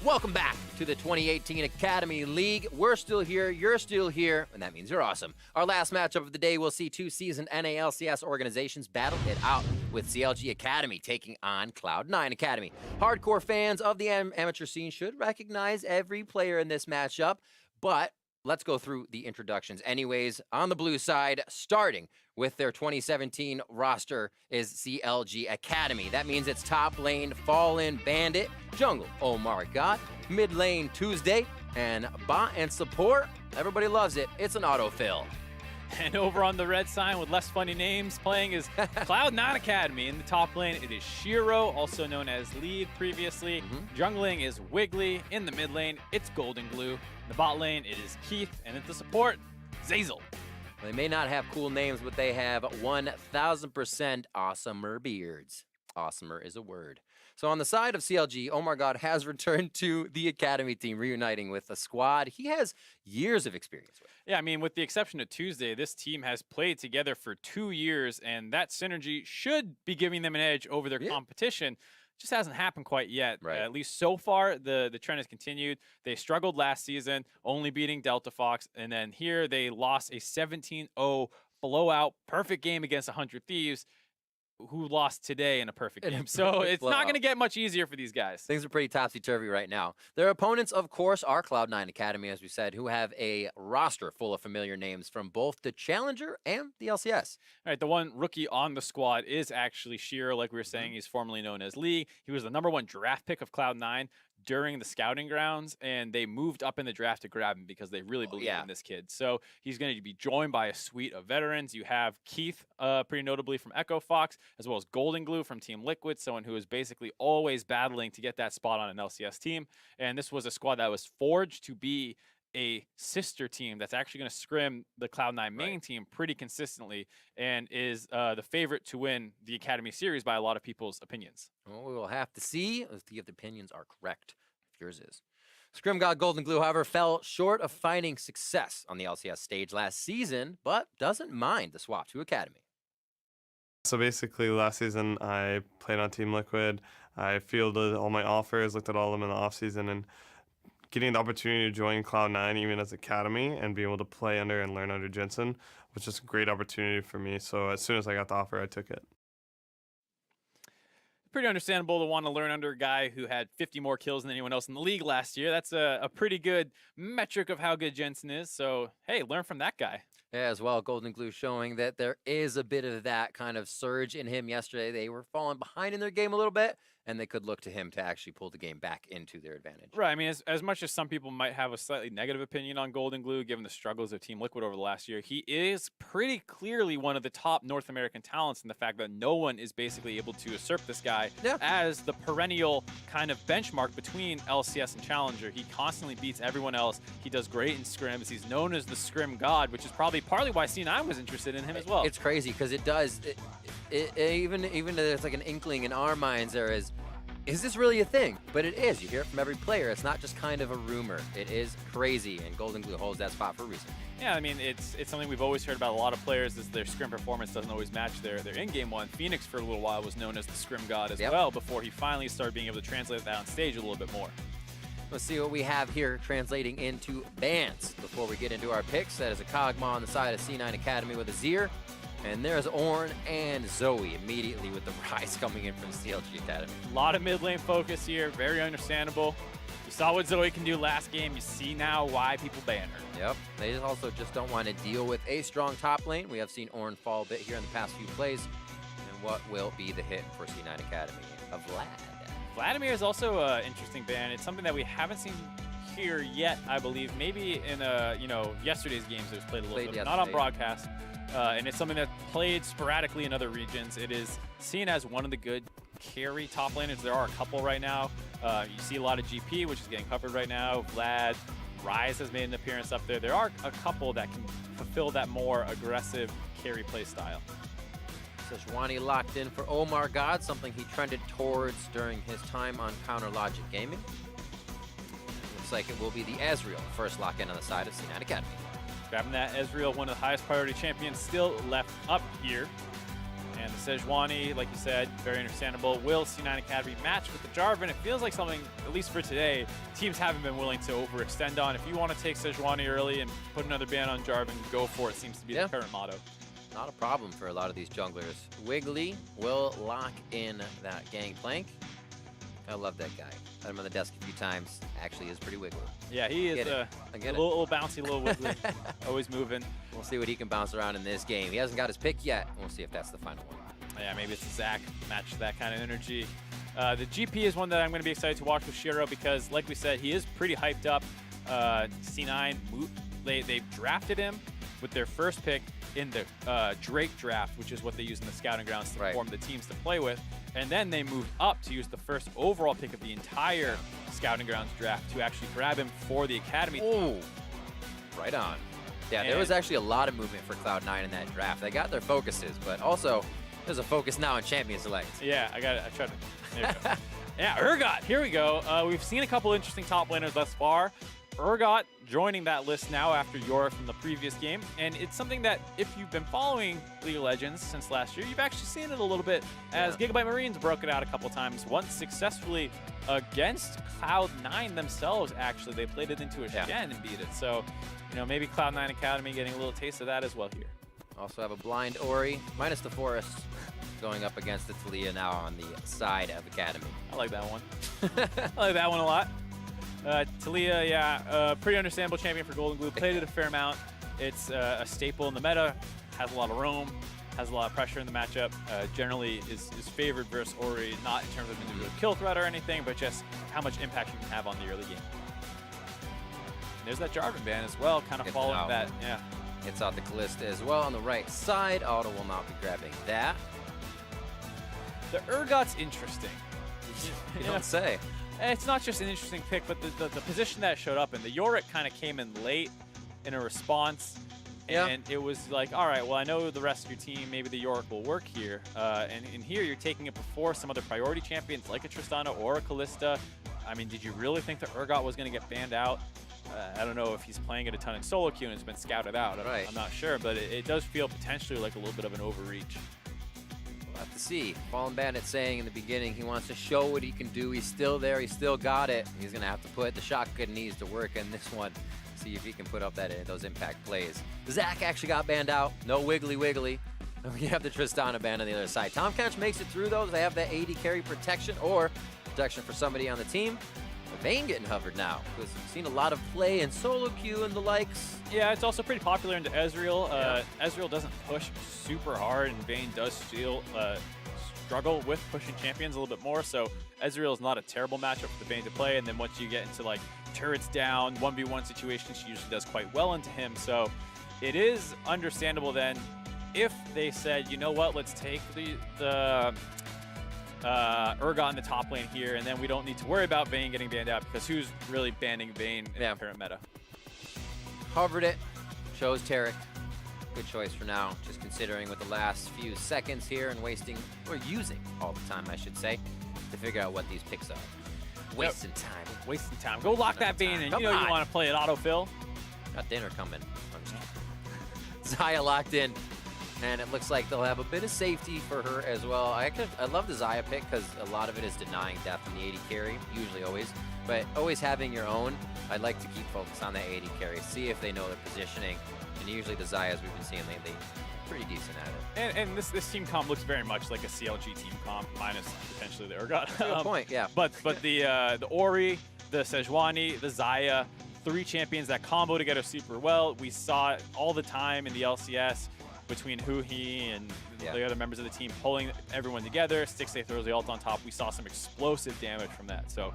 Welcome back to the 2018 Academy League. We're still here, you're still here, and that means you're awesome. Our last matchup of the day will see two seasoned NALCS organizations battle it out, with CLG Academy taking on Cloud9 Academy. Hardcore fans of the amateur scene should recognize every player in this matchup, but let's go through the introductions anyways. On the blue side, starting with their 2017 roster is CLG Academy. That means it's top lane, Fallen Bandit, jungle, oh my god, mid lane, Tuesday, and bot and support. Everybody loves it. It's an autofill. And over on the red sign with less funny names playing is Cloud9 Academy. In the top lane, it is Shiro, also known as Lead previously. Jungling is Wiggly. In the mid lane, it's Golden Glue. In the bot lane, it is Keith. And at the support, Zazel. They may not have cool names, but they have 1,000% awesomer beards. Awesomer is a word. So on the side of CLG, Omar God has returned to the Academy team, reuniting with a squad he has years of experience with. Yeah, I mean, with the exception of Tuesday, this team has played together for 2 years, and that synergy should be giving them an edge over their competition. Just hasn't happened quite yet. Right. At least so far, the trend has continued. They struggled last season, only beating Delta Fox, and then here they lost a 17-0 blowout, perfect game against 100 Thieves, who lost today in a perfect game. So it's not going to get much easier for these guys. Things are pretty topsy-turvy right now. Their opponents, of course, are Cloud9 Academy, as we said, who have a roster full of familiar names from both the Challenger and the LCS. All right, the one rookie on the squad is actually Shiro, like we were saying. He's formerly known as Lee. He was the #1 draft pick of Cloud9 during the scouting grounds, and they moved up in the draft to grab him because they really believe in this kid. So he's going to be joined by a suite of veterans. You have Keith, pretty notably from Echo Fox, as well as Golden Glue from Team Liquid, someone who is basically always battling to get that spot on an LCS team. And this was a squad that was forged to be a sister team that's actually going to scrim the Cloud9 main team pretty consistently, and is the favorite to win the Academy series by a lot of people's opinions. Well, we will have to see if the opinions are correct, if yours is. Scrim God Golden Glue, however, fell short of finding success on the LCS stage last season, but doesn't mind the swap to Academy. So basically, last season I played on Team Liquid. I fielded all my offers, looked at all of them in the offseason, and getting the opportunity to join Cloud9 even as Academy and be able to play under and learn under Jensen was just a great opportunity for me. So as soon as I got the offer, I took it. Pretty understandable to want to learn under a guy who had 50 more kills than anyone else in the league last year. That's a pretty good metric of how good Jensen is. So, hey, learn from that guy. Yeah, as well, Golden Glue showing that there is a bit of that kind of surge in him yesterday. They were falling behind in their game a little bit, and they could look to him to actually pull the game back into their advantage. Right. I mean, as much as some people might have a slightly negative opinion on Golden Glue, given the struggles of Team Liquid over the last year, he is pretty clearly one of the top North American talents in the fact that no one is basically able to usurp this guy as the perennial kind of benchmark between LCS and Challenger. He constantly beats everyone else. He does great in scrims. He's known as the scrim god, which is probably partly why C9 was interested in him as well. It's crazy because it does, even there's like an inkling in our minds there is this really a thing? But it is. You hear it from every player. It's not just kind of a rumor. It is crazy, and Golden Glue holds that spot for a reason. Yeah, I mean, it's something we've always heard about a lot of players is their scrim performance doesn't always match their in-game one. Phoenix for a little while was known as the scrim god as well before he finally started being able to translate that on stage a little bit more. Let's see what we have here translating into bans before we get into our picks. That is a Kog'Maw on the side of C9 Academy with a Zir. And there's Ornn and Zoe immediately with the rise coming in from CLG Academy. A lot of mid lane focus here, very understandable. You saw what Zoe can do last game. You see now why people ban her. Yep. They also just don't want to deal with a strong top lane. We have seen Ornn fall a bit here in the past few plays. And what will be the hit for C9 Academy of Vlad? Vladimir is also an interesting ban. It's something that we haven't seen here yet, I believe. Maybe in yesterday's games it was played a little bit, not on broadcast. And it's something that played sporadically in other regions. It is seen as one of the good carry top laners. There are a couple right now. You see a lot of GP, which is getting covered right now. Vlad, Ryze has made an appearance up there. There are a couple that can fulfill that more aggressive carry play style. Sejuani locked in for Omar God, something he trended towards during his time on Counter Logic Gaming. Looks like it will be the Ezreal first lock in on the side of C9 Academy. Grabbing that Ezreal, one of the highest priority champions, still left up here. And the Sejuani, like you said, very understandable. Will C9 Academy match with the Jarvan? It feels like something, at least for today, teams haven't been willing to overextend on. If you want to take Sejuani early and put another ban on Jarvan, go for it. Seems to be the current motto. Not a problem for a lot of these junglers. Wiggly will lock in that gangplank. I love that guy. Had him on the desk a few times. Actually is pretty wiggly. Yeah, he is a little bouncy, a little wiggly. Always moving. We'll see what he can bounce around in this game. He hasn't got his pick yet. We'll see if that's the final one. Yeah, maybe it's a Zach match that kind of energy. The GP is one that I'm going to be excited to watch with Shiro because, like we said, he is pretty hyped up. C9, they drafted him with their first pick in the Drake draft, which is what they use in the scouting grounds to form the teams to play with. And then they moved up to use the first overall pick of the entire scouting grounds draft to actually grab him for the academy. Oh, right on. Yeah, there was actually a lot of movement for Cloud9 in that draft. They got their focuses, but also there's a focus now on Champion Select. Yeah, I got it. I tried to. There we go. Yeah, Urgot. Here we go. We've seen a couple interesting top laners thus far. Urgot joining that list now after Yorick from the previous game. And it's something that if you've been following League of Legends since last year, you've actually seen it a little bit as Gigabyte Marines broke it out a couple times. Once successfully against Cloud9 themselves, actually. They played it into a Shen and beat it. So, you know, maybe Cloud9 Academy getting a little taste of that as well here. Also have a blind Ori, minus the Forest, going up against the Talia now on the side of Academy. I like that one. I like that one a lot. Talia, pretty understandable champion for Golden Glue. Played it a fair amount. It's a staple in the meta. Has a lot of roam. Has a lot of pressure in the matchup. Generally is favored versus Ori, not in terms of individual kill threat or anything, but just how much impact you can have on the early game. And there's that Jarvan ban as well, kind of following that. Yeah. It's out the Callista as well on the right side. Auto will not be grabbing that. The Urgot's interesting. You don't say. It's not just an interesting pick, but the position that it showed up in. The Yorick kind of came in late in a response. And it was like, all right, well, I know the rest of your team, maybe the Yorick will work here. And in here, you're taking it before some other priority champions like a Tristana or a Callista. I mean, did you really think that Urgot was going to get banned out? I don't know if he's playing it a ton in solo queue and it's been scouted out. I'm not sure, but it does feel potentially like a little bit of an overreach. We'll have to see. Fallen Bandit saying in the beginning he wants to show what he can do. He's still there. He's still got it. He's going to have to put the shotgun knees to work in this one. See if he can put up those impact plays. Zach actually got banned out. No Wiggly. We have the Tristana ban on the other side. Tom Catch makes it through those. They have that AD carry protection or protection for somebody on the team. Vayne getting hovered now because we've seen a lot of play in solo queue and the likes. Yeah, it's also pretty popular into Ezreal. Ezreal doesn't push super hard, and Vayne does still struggle with pushing champions a little bit more. So Ezreal is not a terrible matchup for the Vayne to play. And then once you get into like turrets down, 1v1 situations, she usually does quite well into him. So it is understandable then if they said, you know what, let's take the Urgot in the top lane here, and then we don't need to worry about Vayne getting banned out because who's really banning Vayne in the current meta? Hovered it, chose Tarek. Good choice for now, just considering with the last few seconds here and wasting, or using all the time, I should say, to figure out what these picks are. Wasting time. Wasting time. Go lock that Vayne in. You know you want to play it autofill. Got dinner coming. I'm just kidding. Xayah locked in. And it looks like they'll have a bit of safety for her as well. I love the Xayah pick because a lot of it is denying death in the AD carry, usually always. But always having your own, I'd like to keep focused on that AD carry, see if they know their positioning. And usually the Xayahs we've been seeing lately, pretty decent at it. And this team comp looks very much like a CLG team comp, minus potentially the Urgot. Good point, yeah. But the Ori, the Sejuani, the Xayah, 3 champions that combo together super well. We saw it all the time in the LCS. Between Huhi and the other members of the team pulling everyone together. Stixxay throws the ult on top. We saw some explosive damage from that. So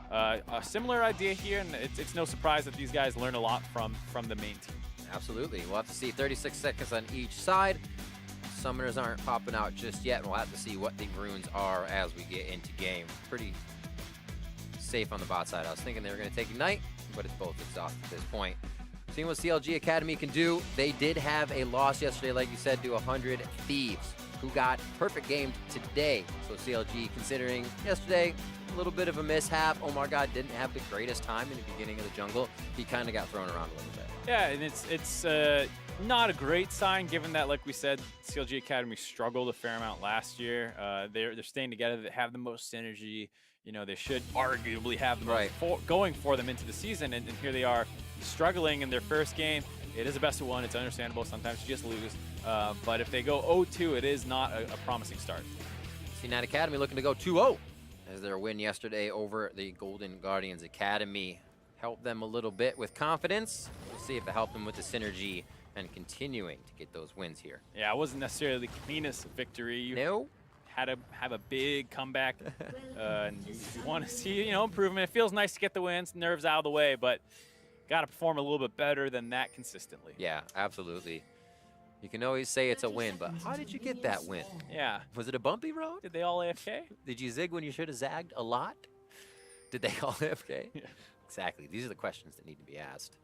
a similar idea here, and it's no surprise that these guys learn a lot from the main team. Absolutely. We'll have to see 36 seconds on each side. Summoners aren't popping out just yet. We'll have to see what the runes are as we get into game. Pretty safe on the bot side. I was thinking they were going to take Ignite, but it's both exhaust at this point. Seeing what CLG Academy can do. They did have a loss yesterday, like you said, to 100 Thieves, who got perfect gamed today. So CLG, considering yesterday, a little bit of a mishap. Oh my God, didn't have the greatest time in the beginning of the jungle. He kind of got thrown around a little bit. Yeah, and it's Not a great sign, given that, like we said, CLG Academy struggled a fair amount last year. They're staying together. They have the most synergy. You know, they should arguably have the most going for them into the season, and here they are struggling in their first game. It is a best of one. It's understandable. Sometimes you just lose. But if they go 0-2, it is not a promising start. C9 Academy looking to go 2-0 as their win yesterday over the Golden Guardians Academy helped them a little bit with confidence. We'll see if it helped them with the synergy and continuing to get those wins here. Yeah, it wasn't necessarily the cleanest victory. You had to have a big comeback, and you want to see, you know, improvement. It feels nice to get the wins, nerves out of the way, but got to perform a little bit better than that consistently. Yeah, absolutely. You can always say it's a win, but how did you get that win? Yeah. Was it a bumpy road? Did they all AFK? Did you zig when you should have zagged a lot? Did they all AFK? Yeah. Exactly. These are the questions that need to be asked.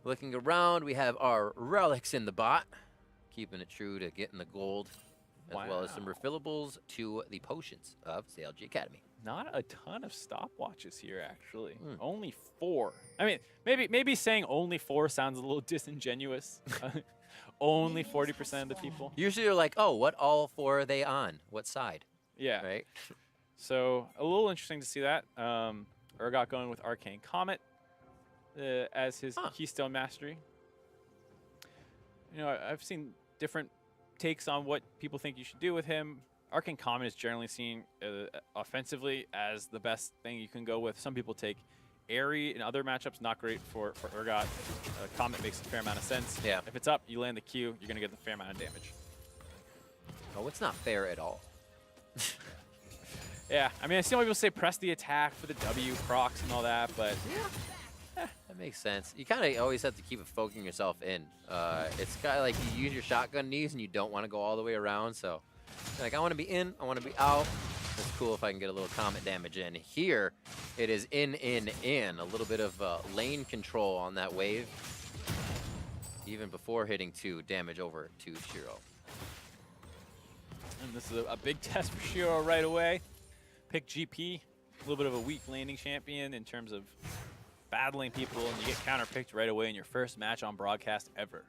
Looking around, we have our relics in the bot, keeping it true to getting the gold, as well as some refillables to the potions of CLG Academy. Not a ton of stopwatches here, actually. Only 4. I mean, maybe saying only 4 sounds a little disingenuous. Only 40% of the people. Usually you're like, oh, what all 4 are they on? What side? Yeah. Right? So a little interesting to see that. Urgot going with Arcane Comet as his Keystone Mastery. You know, I've seen different takes on what people think you should do with him. Arcane Comet is generally seen offensively as the best thing you can go with. Some people take Airy in other matchups, not great for Urgot. Comet makes a fair amount of sense. Yeah. If it's up, you land the Q, you're going to get a fair amount of damage. Oh, it's not fair at all. Yeah, I mean, I see a lot of people say press the attack for the W, procs and all that, but That makes sense. You kind of always have to keep it focusing yourself in. It's kind of like you use your shotgun knees and you don't want to go all the way around. So, like, I want to be in, I want to be out. It's cool if I can get a little comet damage in. Here, it is in. A little bit of lane control on that wave. Even before hitting 2, damage over to Shiro. And this is a big test for Shiro right away. Pick GP, a little bit of a weak laning champion in terms of battling people, and you get counter-picked right away in your first match on broadcast ever.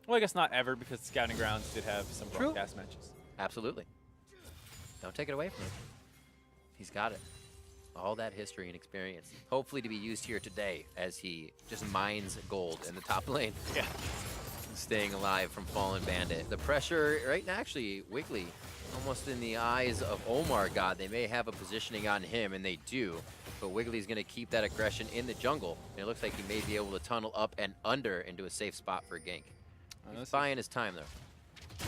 Well, I guess not ever, because Scouting Grounds did have some broadcast matches. Absolutely. Don't take it away from him. He's got it. All that history and experience. Hopefully to be used here today as he just mines gold in the top lane. Yeah. Staying alive from Fallen Bandit. The pressure, right now, actually, Wiggly, almost in the eyes of Omar God. They may have a positioning on him, and they do. But Wiggly's going to keep that aggression in the jungle. And it looks like he may be able to tunnel up and under into a safe spot for a gank. He's buying his time, though.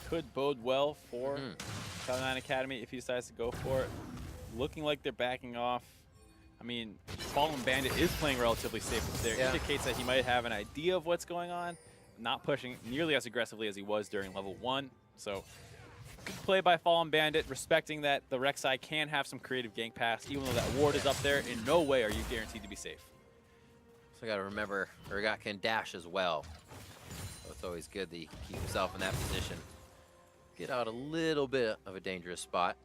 Could bode well for Cloud9 Academy if he decides to go for it. Looking like they're backing off. I mean, Fallen Bandit is playing relatively safe there. Yeah. Indicates that he might have an idea of what's going on. Not pushing nearly as aggressively as he was during level 1. So, good play by Fallen Bandit, respecting that the Rek'Sai can have some creative gank pass. Even though that ward is up there, in no way are you guaranteed to be safe. So, got to remember, Urgot can dash as well. So, it's always good that he can keep himself in that position. Get out a little bit of a dangerous spot.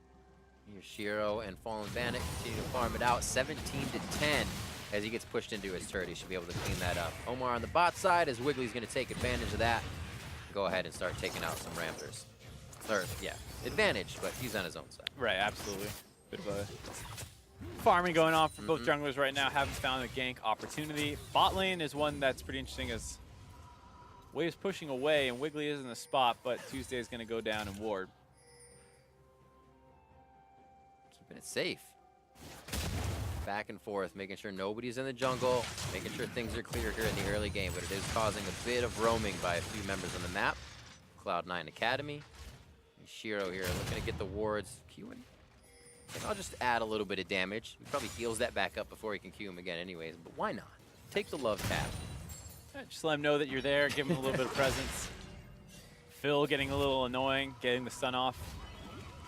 Here's Shiro and Fallen Bandit continue to farm it out. 17-10 as he gets pushed into his turret. He should be able to clean that up. Omar on the bot side as Wiggly's going to take advantage of that. Go ahead and start taking out some Raptors. Or, yeah, advantage, but he's on his own side. Right, absolutely. Bit of a farming going on for both junglers right now. Haven't found a gank opportunity. Bot lane is one that's pretty interesting as Wave's pushing away and Wiggly is in the spot, but Tuesday is going to go down and ward. Keeping it safe. Back and forth, making sure nobody's in the jungle, making sure things are clear here in the early game, but it is causing a bit of roaming by a few members on the map. Cloud9 Academy. Shiro here looking to get the wards. Queuing. Like, I'll just add a little bit of damage. He probably heals that back up before he can queue him again anyways, but why not? Take the love tap. Just let him know that you're there, give him a little bit of presence. Phil getting a little annoying, getting the stun off.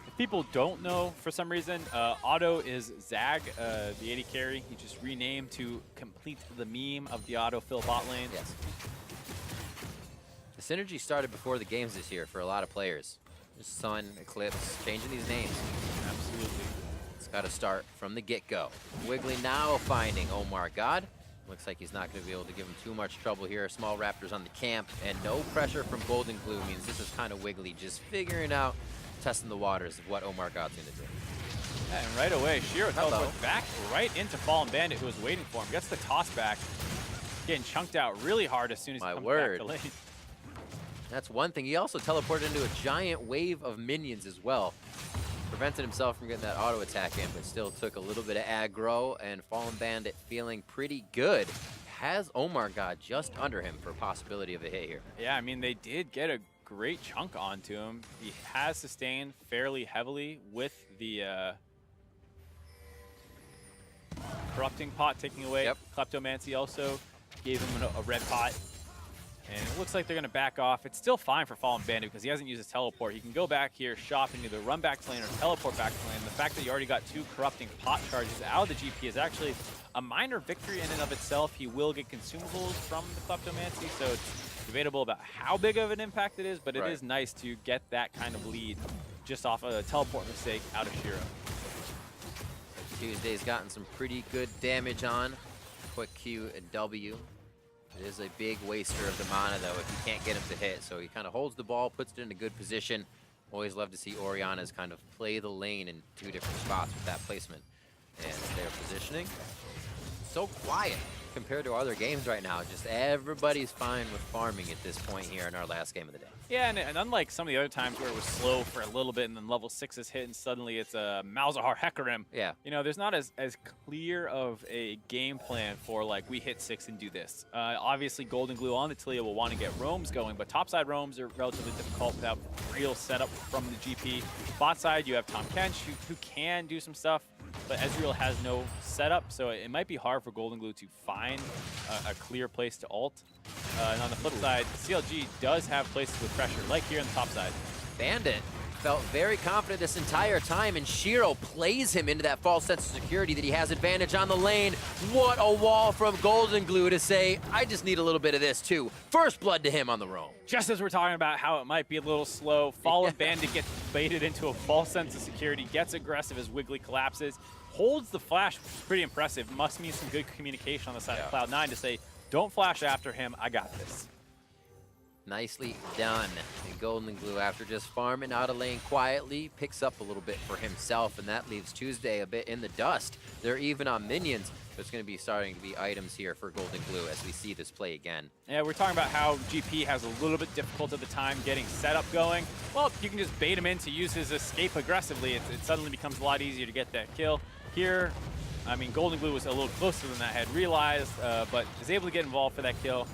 If people don't know for some reason, Otto is Zag, the AD carry. He just renamed to complete the meme of the Otto Phil bot lane. Yes. The synergy started before the games this year for a lot of players. Sun, Eclipse, changing these names. Absolutely. It's got to start from the get-go. Wiggly now finding Omar God. Looks like he's not going to be able to give him too much trouble here. Small Raptors on the camp, and no pressure from Golden Glue means this is kind of Wiggly just figuring out, testing the waters of what Omar God's going to do. Yeah, and right away, Shiro teleports back right into Fallen Bandit, who was waiting for him. Gets the toss back, getting chunked out really hard as soon as he comes back to lane. That's one thing. He also teleported into a giant wave of minions as well. Prevented himself from getting that auto attack in, but still took a little bit of aggro, and Fallen Bandit feeling pretty good. Has Omar God just under him for a possibility of a hit here. Yeah, I mean, they did get a great chunk onto him. He has sustained fairly heavily with the Corrupting Pot taking away. Yep. Kleptomancy also gave him a red pot. And it looks like they're going to back off. It's still fine for Fallen Bandit because he hasn't used his teleport. He can go back here, shop, and either run back to lane or teleport back to lane. The fact that you already got 2 Corrupting Pot charges out of the GP is actually a minor victory in and of itself. He will get consumables from the Kleptomancy, so it's debatable about how big of an impact it is, but it is nice to get that kind of lead just off of a teleport mistake out of Shiro. Tuesday's gotten some pretty good damage on. Quick Q and W. It is a big waster of the mana, though, if you can't get him to hit. So he kind of holds the ball, puts it in a good position. Always love to see Oriana's kind of play the lane in 2 different spots with that placement. And their positioning, so quiet compared to other games right now. Just everybody's fine with farming at this point here in our last game of the day. Yeah, and unlike some of the other times where it was slow for a little bit and then level 6 is hit and suddenly it's a Malzahar Hecarim. Yeah. You know, there's not as clear of a game plan for, like, we hit 6 and do this. Obviously, Golden Glue on the Talia will want to get roams going, but topside roams are relatively difficult without real setup from the GP. Bot side, you have Tom Kench, who can do some stuff, but Ezreal has no setup, so it might be hard for Golden Glue to find a clear place to ult. And on the flip side, CLG does have places with pressure, like here on the top side. Bandit felt very confident this entire time, and Shiro plays him into that false sense of security that he has advantage on the lane. What a wall from Golden Glue to say, I just need a little bit of this too. First blood to him on the roam. Just as we're talking about how it might be a little slow, Fallen Bandit gets baited into a false sense of security, gets aggressive as Wiggly collapses, holds the flash, which is pretty impressive. Must mean some good communication on the side of Cloud9 to say, don't flash after him, I got this. Nicely done. And Golden Glue, after just farming out of lane quietly, picks up a little bit for himself, and that leaves Tuesday a bit in the dust. They're even on minions. There's going to be starting to be items here for Golden Glue as we see this play again. Yeah, we're talking about how GP has a little bit difficult at the time getting setup going. Well, you can just bait him in to use his escape aggressively. It suddenly becomes a lot easier to get that kill. Here, I mean, Golden Glue was a little closer than I had realized, but is able to get involved for that kill.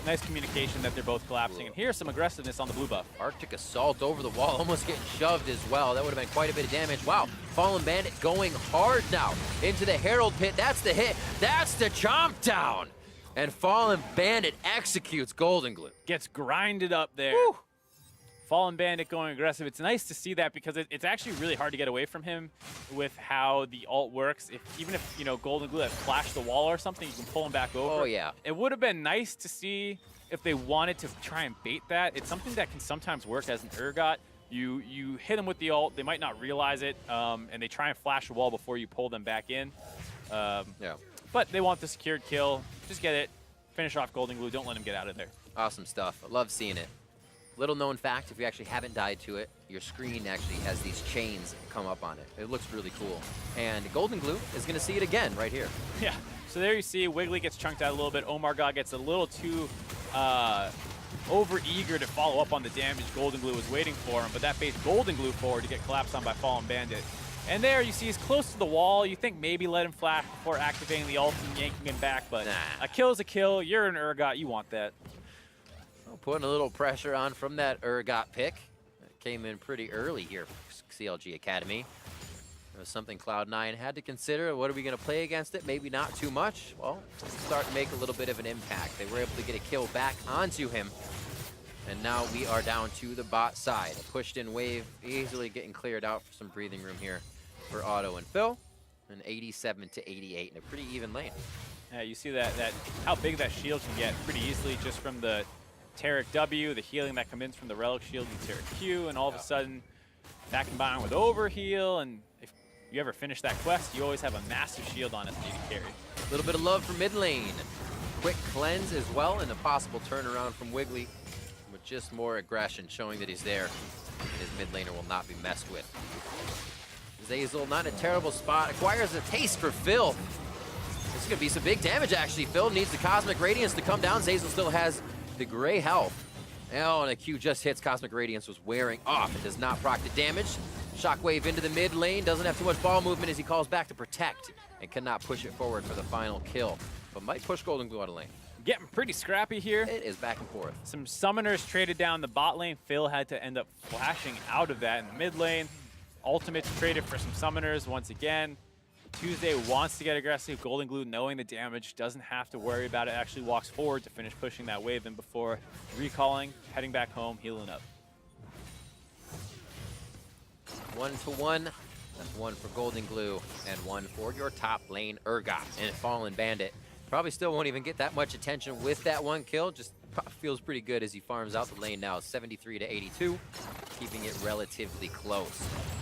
Nice communication that they're both collapsing. And here's some aggressiveness on the blue buff. Arctic Assault over the wall, almost getting shoved as well. That would have been quite a bit of damage. Wow, Fallen Bandit going hard now into the Herald Pit. That's the hit. That's the chomp down. And Fallen Bandit executes Golden Glue. Gets grinded up there. Woo. Fallen Bandit going aggressive. It's nice to see that because it's actually really hard to get away from him with how the ult works. Even if, you know, Golden Glue had flashed the wall or something, you can pull him back over. Oh, yeah. It would have been nice to see if they wanted to try and bait that. It's something that can sometimes work as an Urgot. You hit them with the ult, they might not realize it, and they try and flash the wall before you pull them back in. But they want the secured kill. Just get it. Finish off Golden Glue. Don't let him get out of there. Awesome stuff. I love seeing it. Little known fact, if you actually haven't died to it, your screen actually has these chains come up on it. It looks really cool. And Golden Glue is going to see it again right here. Yeah, so there you see Wiggly gets chunked out a little bit. Omar God gets a little too over-eager to follow up on the damage Golden Glue was waiting for him, but that bait Golden Glue forward to get collapsed on by Fallen Bandit. And there you see he's close to the wall. You think maybe let him flash before activating the ult and yanking him back, but a kill is a kill. You're an Urgot, you want that. Putting a little pressure on from that Urgot pick. That came in pretty early here for CLG Academy. It was something Cloud9 had to consider. What are we going to play against it? Maybe not too much. Well, start to make a little bit of an impact. They were able to get a kill back onto him. And now we are down to the bot side. A pushed in wave, easily getting cleared out for some breathing room here for Otto and Phil. An 87 to 88 in a pretty even lane. Yeah, you see that how big that shield can get pretty easily just from the Taric W, the healing that comes in from the Relic Shield and Taric Q, and all of a sudden that combined with Overheal, and if you ever finish that quest, you always have a massive shield on us that you can carry. A little bit of love for mid lane. Quick cleanse as well, and a possible turnaround from Wiggly with just more aggression, showing that he's there. His mid laner will not be messed with. Zazel, not in a terrible spot, acquires a taste for Phil. This is going to be some big damage, actually. Phil needs the Cosmic Radiance to come down. Zazel still has the gray health. Oh, and a Q just hits. Cosmic Radiance was wearing off. It does not proc the damage. Shockwave into the mid lane. Doesn't have too much ball movement as he calls back to protect and cannot push it forward for the final kill. But might push Golden Glue out of lane. Getting pretty scrappy here. It is back and forth. Some summoners traded down the bot lane. Phil had to end up flashing out of that in the mid lane. Ultimates traded for some summoners once again. Tuesday wants to get aggressive. Golden Glue, knowing the damage, doesn't have to worry about it. Actually walks forward to finish pushing that wave in before recalling, heading back home, healing up. 1-1. That's one for Golden Glue and one for your top lane, Urgot. And Fallen Bandit probably still won't even get that much attention with that one kill. Just feels pretty good as he farms out the lane now, 73 to 82, keeping it relatively close.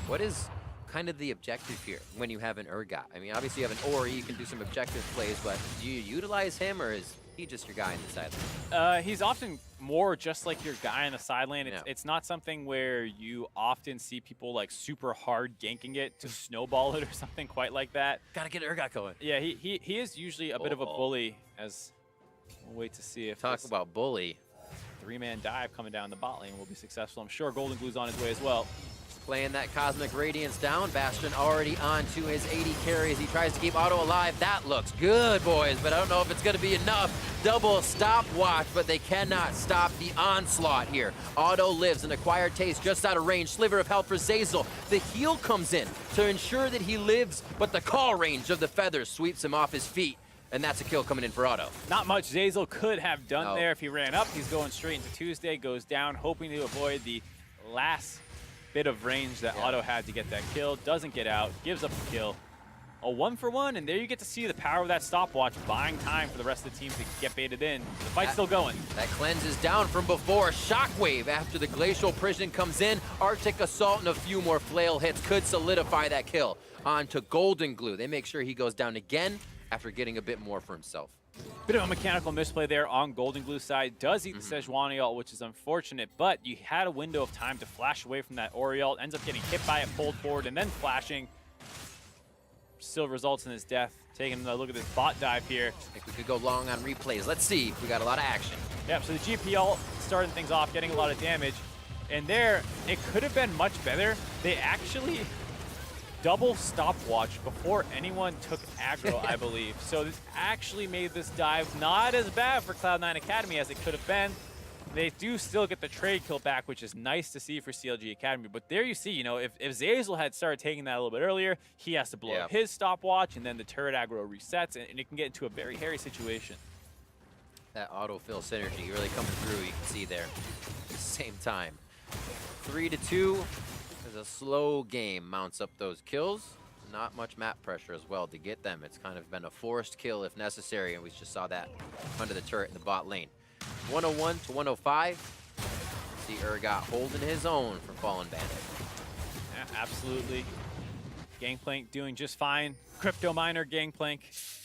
What is kind of the objective here when you have an Urgot? I mean, obviously you have an Ori, you can do some objective plays, but do you utilize him, or is he just your guy in the side lane? He's often more just like your guy in the side lane. Yeah. It's not something where you often see people like super hard ganking it to snowball it or something quite like that. Gotta get Urgot going. Yeah, he is usually a bit of a bully, as we'll wait to see if Talk this about bully. three-man dive coming down the bot lane will be successful. I'm sure Golden Glue's on his way as well. Playing that Cosmic Radiance down. Bastion already on to his 80 carry as he tries to keep Otto alive. That looks good, boys, but I don't know if it's going to be enough. Double stopwatch, but they cannot stop the onslaught here. Otto lives, an acquired taste just out of range. Sliver of health for Zazel. The heal comes in to ensure that he lives, but the call range of the feathers sweeps him off his feet. And that's a kill coming in for Otto. Not much Zazel could have done there if he ran up. He's going straight into Tuesday, goes down, hoping to avoid the last bit of range that Otto had to get that kill. Doesn't get out, gives up the kill. A 1-for-1, and there you get to see the power of that stopwatch, buying time for the rest of the team to get baited in. The fight's still going. That cleanse is down from before. Shockwave after the Glacial Prison comes in. Arctic Assault and a few more flail hits could solidify that kill. On to Golden Glue. They make sure he goes down again after getting a bit more for himself. Bit of a mechanical misplay there on Golden Glue's side. Does eat the Sejuani ult, which is unfortunate, but you had a window of time to flash away from that Ori ult. Ends up getting hit by it, pulled forward, and then flashing. Still results in his death. Taking a look at this bot dive here. I think we could go long on replays. Let's see. We got a lot of action. Yeah, so the GP ult starting things off, getting a lot of damage. And there, it could have been much better. They actually double stopwatch before anyone took aggro, I believe. So this actually made this dive not as bad for Cloud9 Academy as it could have been. They do still get the trade kill back, which is nice to see for CLGA Academy. But there you see, you know, if Zazel had started taking that a little bit earlier, he has to blow up his stopwatch, and then the turret aggro resets, and it can get into a very hairy situation. That autofill synergy really coming through, you can see there. At the same time. 3-2. As a slow game mounts up those kills. Not much map pressure as well to get them. It's kind of been a forced kill if necessary, and we just saw that under the turret in the bot lane. 101 to 105. See Urgot holding his own for Fallen Bandit. Yeah, absolutely. Gangplank doing just fine. Crypto Miner Gangplank. He's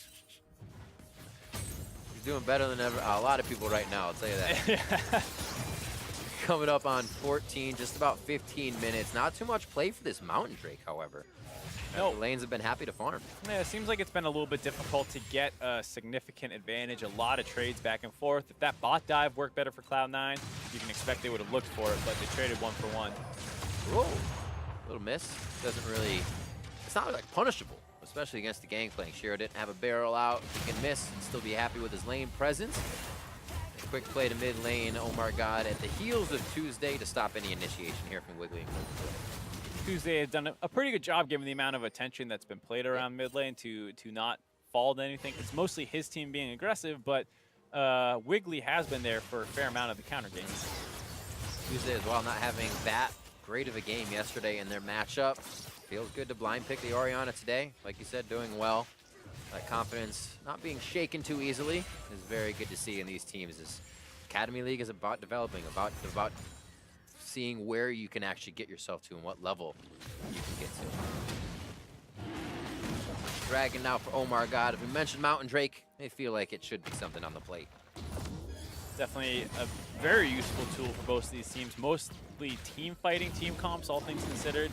doing better than ever. A lot of people right now, I'll tell you that. Coming up on 14, just about 15 minutes. Not too much play for this Mountain Drake, however. No. The lanes have been happy to farm. Yeah, it seems like it's been a little bit difficult to get a significant advantage. A lot of trades back and forth. If that bot dive worked better for Cloud9, you can expect they would have looked for it, but they traded 1-for-1. Whoa, little miss. Doesn't really, it's not like punishable, especially against the Gangplank. Shiro didn't have a barrel out. He can miss and still be happy with his lane presence. A quick play to mid lane. Omar God at the heels of Tuesday to stop any initiation here from Wiggly. Tuesday has done a pretty good job given the amount of attention that's been played around mid lane to not fall to anything. It's mostly his team being aggressive, but Wiggly has been there for a fair amount of the counter games. Tuesday as well, not having that great of a game yesterday in their matchup. Feels good to blind pick the Orianna today. Like you said, doing well. That confidence not being shaken too easily is very good to see in these teams. This Academy League is about developing, about seeing where you can actually get yourself to and what level you can get to. Dragon now for Omar God. If we mentioned Mountain Drake, they feel like it should be something on the plate. Definitely a very useful tool for both of these teams. Mostly team fighting, team comps, all things considered.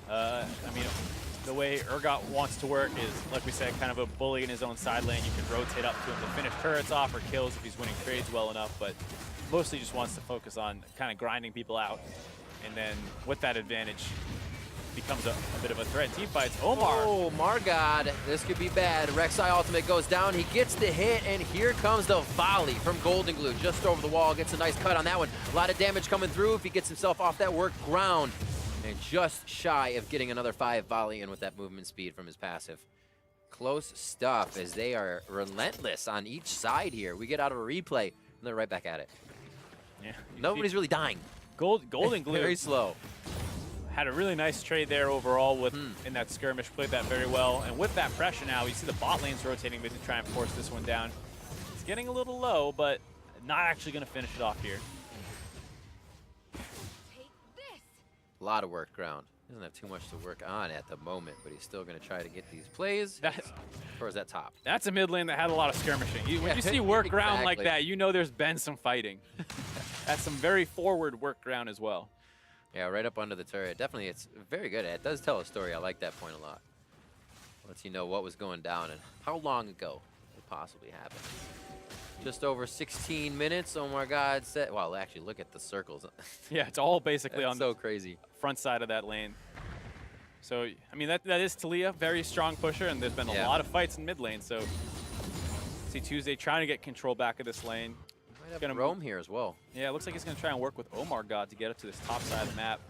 I mean, the way Urgot wants to work is, like we said, kind of a bully in his own side lane. You can rotate up to him to finish turrets off or kills if he's winning trades well enough, but mostly just wants to focus on kind of grinding people out. And then with that advantage, becomes a bit of a threat in team fights. Omar. Oh, Margod, this could be bad. Rek'Sai ultimate goes down. He gets the hit, and here comes the volley from Golden Glue. Just over the wall, gets a nice cut on that one. A lot of damage coming through if he gets himself off that work ground. And just shy of getting another 5 volley in with that movement speed from his passive. Close stuff as they are relentless on each side here. We get out of a replay, and they're right back at it. Yeah, Nobody's really dying. Golden Glue. Very slow. Had a really nice trade there overall with in that skirmish, played that very well. And with that pressure now, you see the bot lanes rotating to try and force this one down. It's getting a little low, but not actually going to finish it off here. A lot of work ground. Doesn't have too much to work on at the moment, but he's still going to try to get these plays. Or is that top? That's a mid lane that had a lot of skirmishing. When you see work ground like that, you know there's been some fighting. That's some very forward work ground as well. Yeah, right up under the turret. Definitely, it's very good. It does tell a story. I like that point a lot. Lets you know what was going down and how long ago it possibly happened. Just over 16 minutes. Oh my God! Well, actually, look at the circles. Yeah, it's all basically on so crazy front side of that lane. So I mean that is Talia, very strong pusher, and there's been a lot of fights in mid lane. So see Tuesday trying to get control back of this lane. Might have roam here as well. Yeah, it looks like he's going to try and work with Omar God to get up to this top side of the map.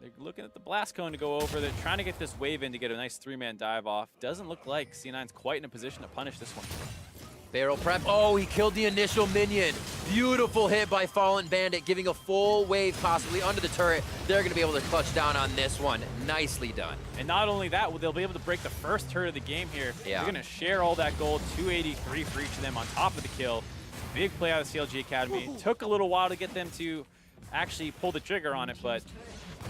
They're looking at the blast cone to go over. They're trying to get this wave in to get a nice 3-man dive off. Doesn't look like C9's quite in a position to punish this one. Barrel prep. Oh, he killed the initial minion. Beautiful hit by Fallen Bandit, giving a full wave possibly under the turret. They're going to be able to clutch down on this one. Nicely done. And not only that, they'll be able to break the first turret of the game here. Yeah. They're going to share all that gold, 283 for each of them on top of the kill. Big play out of CLGA Academy. Took a little while to get them to actually pull the trigger on it, but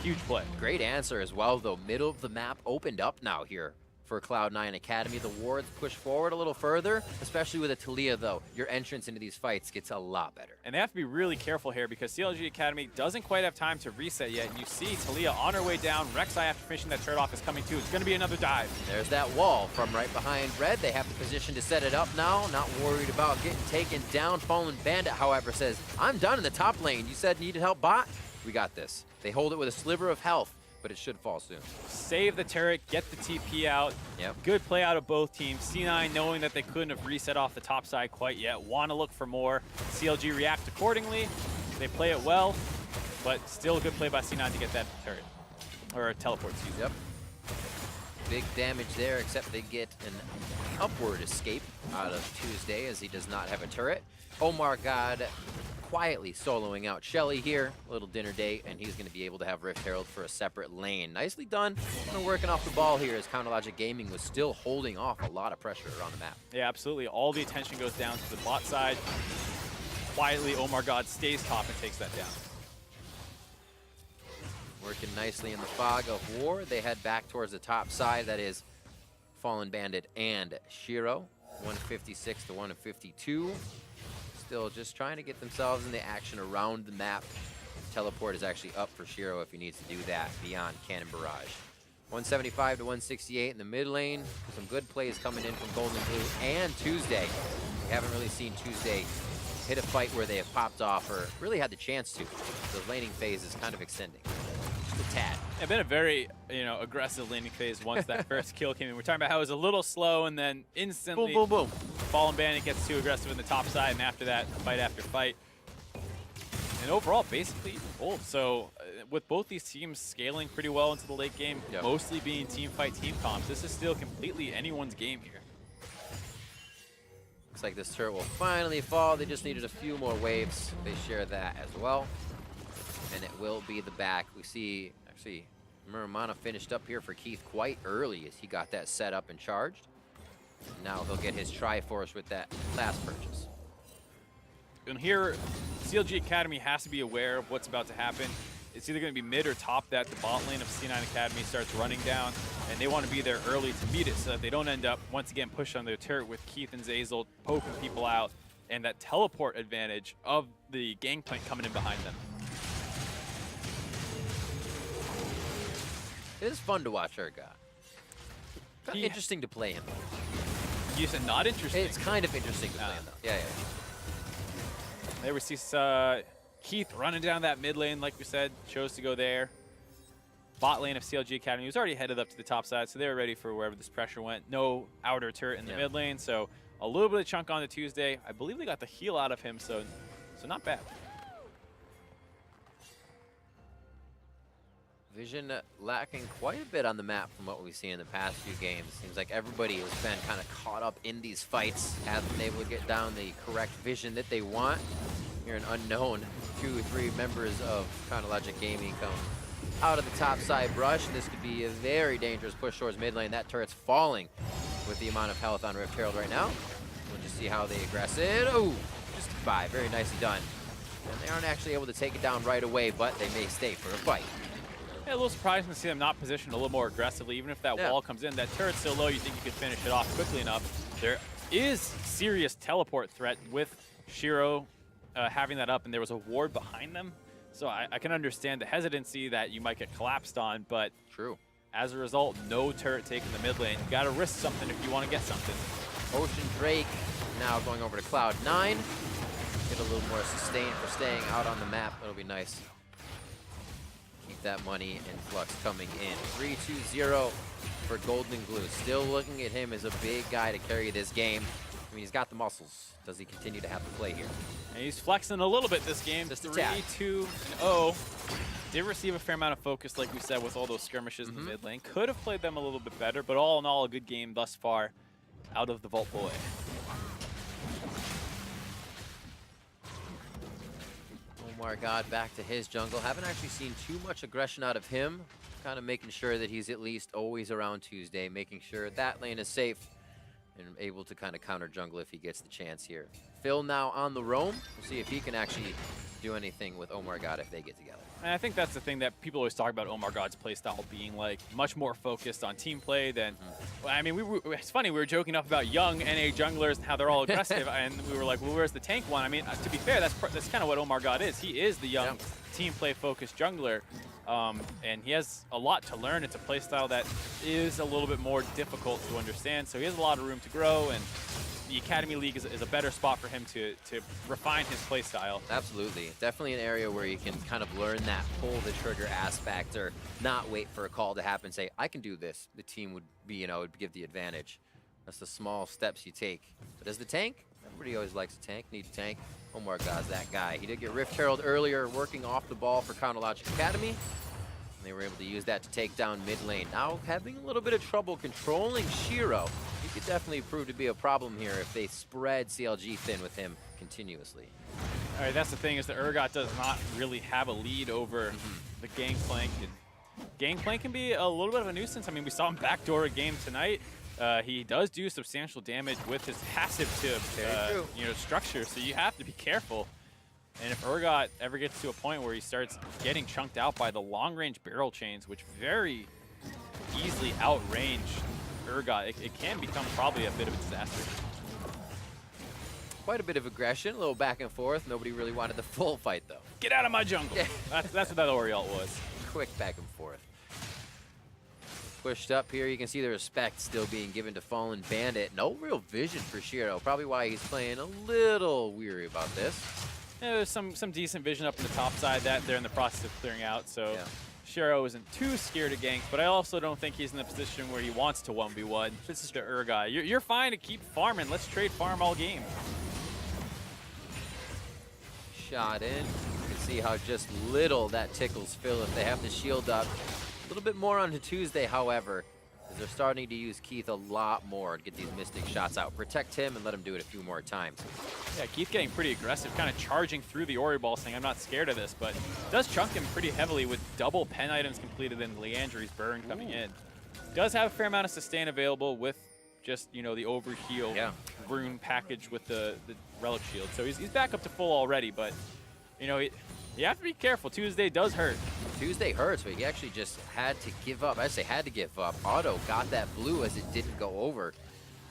huge play. Great answer as well, though. Middle of the map opened up now here for Cloud9 Academy. The wards push forward a little further, especially with a Talia, though. Your entrance into these fights gets a lot better. And they have to be really careful here because CLGA Academy doesn't quite have time to reset yet. And you see Talia on her way down. Rek'Sai, after finishing that turret off, is coming too. It's going to be another dive. There's that wall from right behind Red. They have the position to set it up now. Not worried about getting taken down. Fallen Bandit, however, says, I'm done in the top lane. You said needed help, bot? We got this. They hold it with a sliver of health, but it should fall soon. Save the turret, get the TP out. Yep. Good play out of both teams. C9, knowing that they couldn't have reset off the top side quite yet, want to look for more. CLG react accordingly. They play it well, but still a good play by C9 to get that turret. Or a teleport, excuse me. Yep. Big damage there, except they get an upward escape out of Tuesday as he does not have a turret. Omar God quietly soloing out Shelly here. A little dinner date, and he's going to be able to have Rift Herald for a separate lane. Nicely done. Kind of working off the ball here as Counterlogic Gaming was still holding off a lot of pressure around the map. Yeah, absolutely. All the attention goes down to the bot side. Quietly, Omar God stays top and takes that down. Working nicely in the fog of war. They head back towards the top side. That is Fallen Bandit and Shiro. 156 to 152. Still just trying to get themselves in the action around the map. Teleport is actually up for Shiro if he needs to do that beyond Cannon Barrage. 175 to 168 in the mid lane. Some good plays coming in from Golden Blue and Tuesday. We haven't really seen Tuesday hit a fight where they have popped off or really had the chance to. The laning phase is kind of extending. Just a tad. It's been a very, aggressive laning phase once that first kill came in. We're talking about how it was a little slow and then instantly Boom, boom, boom. Fallen Bandit gets too aggressive in the top side, and after that, fight after fight. And overall, basically, both. So with both these teams scaling pretty well into the late game, mostly being team fight, team comps, this is still completely anyone's game here. Looks like this turret will finally fall. They just needed a few more waves. They share that as well. And it will be the back. We see, actually, Muramana finished up here for Keith quite early as he got that set up and charged. Now he'll get his Triforce with that last purchase. And here, CLG Academy has to be aware of what's about to happen. It's either going to be mid or top that the bot lane of C9 Academy starts running down, and they want to be there early to meet it so that they don't end up, once again, pushed on their turret with Keith and Zazel poking people out, and that teleport advantage of the Gangplank coming in behind them. It is fun to watch Urgot. Kind of He- interesting to play him. You said not interesting. It's kind of interesting to play him, though. Yeah. There we see Keith running down that mid lane, like we said, chose to go there. Bot lane of CLGA Academy was already headed up to the top side, so they were ready for wherever this pressure went. No outer turret in the mid lane, so a little bit of chunk on the Tuesday. I believe they got the heal out of him, so not bad. Vision lacking quite a bit on the map from what we've seen in the past few games. Seems like everybody has been kind of caught up in these fights, hasn't been able to get down the correct vision that they want. Here an unknown 2-3 members of Chronologic Gaming come out of the top side brush, and this could be a very dangerous push towards mid lane. That turret's falling with the amount of health on Rift Herald right now. We'll just see how they aggress it. Oh, just a 5, very nicely done. And they aren't actually able to take it down right away, but they may stay for a fight. Yeah, a little surprising to see them not positioned a little more aggressively. Even if that wall comes in, that turret's so low, you think you could finish it off quickly enough. There is serious teleport threat with Shiro having that up, and there was a ward behind them. So I can understand the hesitancy that you might get collapsed on, but True. as a result, no turret taking the mid lane. You got to risk something if you want to get something. Ocean Drake now going over to Cloud9. Get a little more sustain for staying out on the map. It'll be nice. Keep that money influx coming in. 3-2-0 for Golden Glue. Still looking at him as a big guy to carry this game. I mean, he's got the muscles. Does he continue to have to play here? And he's flexing a little bit this game. Just a tad. 3-2-0. Did receive a fair amount of focus, like we said, with all those skirmishes in the mid lane. Could have played them a little bit better, but all in all, a good game thus far out of the Vault Boy. Omar God back to his jungle. Haven't actually seen too much aggression out of him. Kind of making sure that he's at least always around Tuesday, making sure that lane is safe and able to kind of counter jungle if he gets the chance here. Phil now on the roam. We'll see if he can actually do anything with Omar God if they get together. And I think that's the thing that people always talk about Omar God's playstyle being like much more focused on team play than. I mean, it's funny, we were joking enough about young NA junglers and how they're all aggressive, and we were like, well, where's the tank one? I mean, to be fair, that's kind of what Omar God is. He is the young team play focused jungler, and he has a lot to learn. It's a playstyle that is a little bit more difficult to understand, so he has a lot of room to grow, and the Academy League is a better spot for him to refine his playstyle. Absolutely. Definitely an area where you can kind of learn that pull the trigger aspect or not wait for a call to happen. Say, I can do this. The team would be, you know, would give the advantage. That's the small steps you take. But as the tank, everybody always likes a tank, need a tank. Omar God's that guy. He did get Rift Herald earlier, working off the ball for Chronologic Academy. And they were able to use that to take down mid lane. Now having a little bit of trouble controlling Shiro. He could definitely prove to be a problem here if they spread CLG thin with him continuously. All right, that's the thing, is that Urgot does not really have a lead over the Gangplank. And Gangplank can be a little bit of a nuisance. I mean, we saw him backdoor a game tonight. He does do substantial damage with his passive to structure, so you have to be careful. And if Urgot ever gets to a point where he starts getting chunked out by the long-range barrel chains, which very easily outrange Urgot, it can become probably a bit of a disaster. Quite a bit of aggression, a little back and forth. Nobody really wanted the full fight, though. Get out of my jungle! That's what that Oriole was. Quick back and forth. Pushed up here, you can see the respect still being given to Fallen Bandit. No real vision for Shiro, probably why he's playing a little weary about this. Yeah, there's some decent vision up in the top side that they're in the process of clearing out, so Shiro isn't too scared of ganks, but I also don't think he's in the position where he wants to 1v1. This is the Urgot. You're fine to keep farming. Let's trade farm all game. Shot in. You can see how just little that tickles Phil if they have the shield up. A little bit more on to Tuesday, however, as they're starting to use Keith a lot more to get these Mystic shots out. Protect him and let him do it a few more times. Yeah, Keith getting pretty aggressive, kind of charging through the Ori ball, saying, I'm not scared of this, but does chunk him pretty heavily with double pen items completed and Leandri's burn coming in. Does have a fair amount of sustain available with just, you know, the overheal rune package with the relic shield. So he's back up to full already, but, you know, you have to be careful. Tuesday does hurt. Tuesday hurts, but he actually just had to give up. I say had to give up. Auto got that blue as it didn't go over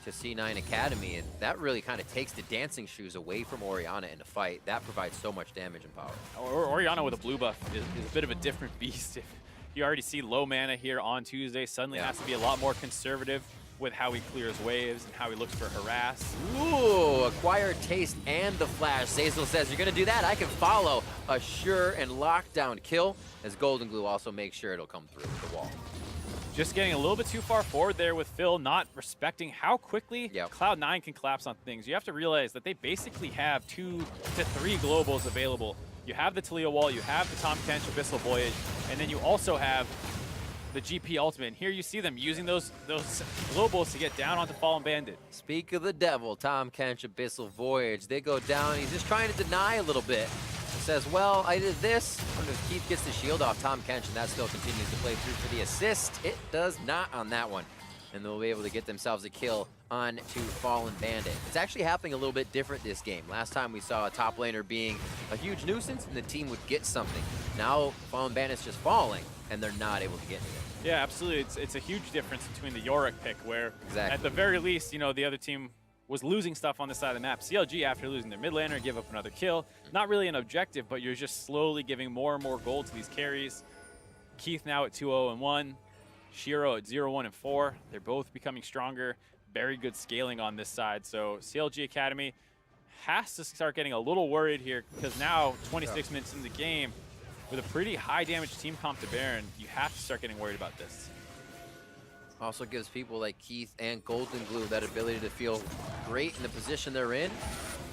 to C9 Academy, and that really kind of takes the dancing shoes away from Orianna in the fight. That provides so much damage and power. Orianna with a blue buff is a bit of a different beast. If you already see low mana here on Tuesday, suddenly has to be a lot more conservative with how he clears waves and how he looks for harass. Ooh, acquired taste and the flash. Zazel says, you're gonna do that? I can follow. A sure and lockdown kill, as Golden Glue also makes sure it'll come through the wall. Just getting a little bit too far forward there with Phil, not respecting how quickly Cloud9 can collapse on things. You have to realize that they basically have 2 to 3 globals available. You have the Talia wall, you have the Tahm Kench Abyssal Voyage, and then you also have the GP Ultimate. And here you see them using those globals to get down onto Fallen Bandit. Speak of the devil, Tahm Kench Abyssal Voyage. They go down, he's just trying to deny a little bit. He says, well, I did this. Keith gets the shield off Tahm Kench, and that still continues to play through for the assist. It does not on that one. And they'll be able to get themselves a kill on to Fallen Bandit. It's actually happening a little bit different this game. Last time we saw a top laner being a huge nuisance and the team would get something. Now Fallen Bandit's just falling and they're not able to get to it. Yeah, absolutely. It's a huge difference between the Yorick pick where at the very least, you know, the other team was losing stuff on the side of the map. CLG, after losing their mid laner, give up another kill. Not really an objective, but you're just slowly giving more and more gold to these carries. Keith now at 2-0-1. Shiro at 0-1-4. They're both becoming stronger. Very good scaling on this side. So CLG Academy has to start getting a little worried here because now 26 minutes into the game with a pretty high damage team comp to Baron, you have to start getting worried about this. Also gives people like Keith and Golden Glue that ability to feel great in the position they're in.